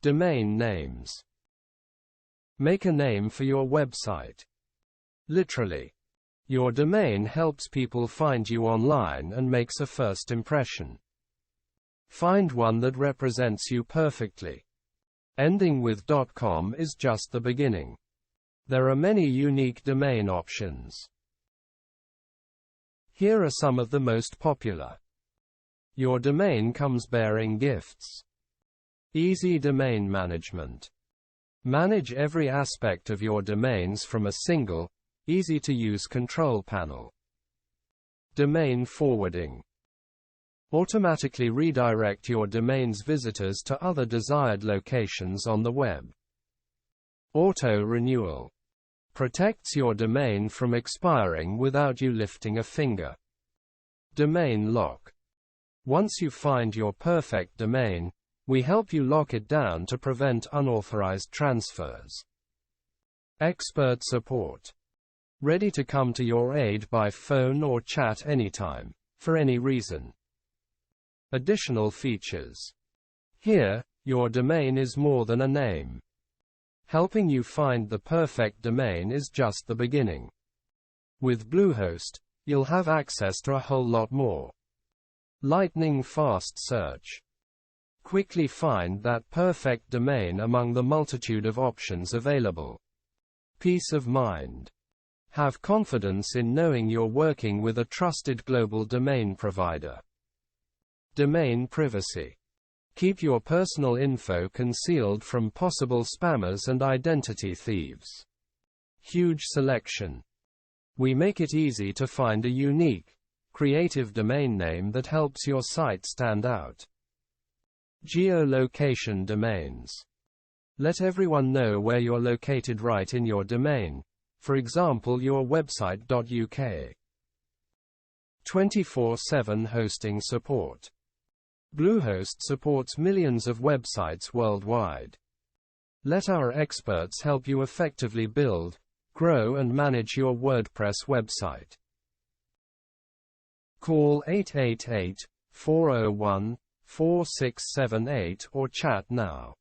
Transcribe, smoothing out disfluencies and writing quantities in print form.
Domain names. Make a name for your website. Literally. Your domain helps people find you online and makes a first impression. Find one that represents you perfectly. Ending with .com is just the beginning. There are many unique domain options. Here are some of the most popular. Your domain comes bearing gifts. Easy domain management. Manage every aspect of your domains from a single, easy-to-use control panel. Domain forwarding. Automatically redirect your domain's visitors to other desired locations on the web. Auto-renewal. Protects your domain from expiring without you lifting a finger. Domain lock. Once you find your perfect domain, we help you lock it down to prevent unauthorized transfers. Expert support. Ready to come to your aid by phone or chat anytime, for any reason. Additional features. Here, your domain is more than a name. Helping you find the perfect domain is just the beginning. With Bluehost, you'll have access to a whole lot more. Lightning fast search. Quickly find that perfect domain among the multitude of options available. Peace of mind. Have confidence in knowing you're working with a trusted global domain provider. Domain privacy. Keep your personal info concealed from possible spammers and identity thieves. Huge selection. We make it easy to find a unique, creative domain name that helps your site stand out. Geolocation domains. Let everyone know where you're located right in your domain, for example your website.uk. 24/7 hosting support. Bluehost supports millions of websites worldwide. Let our experts help you effectively build, grow and manage your WordPress website. Call 888-401-4678 or chat now.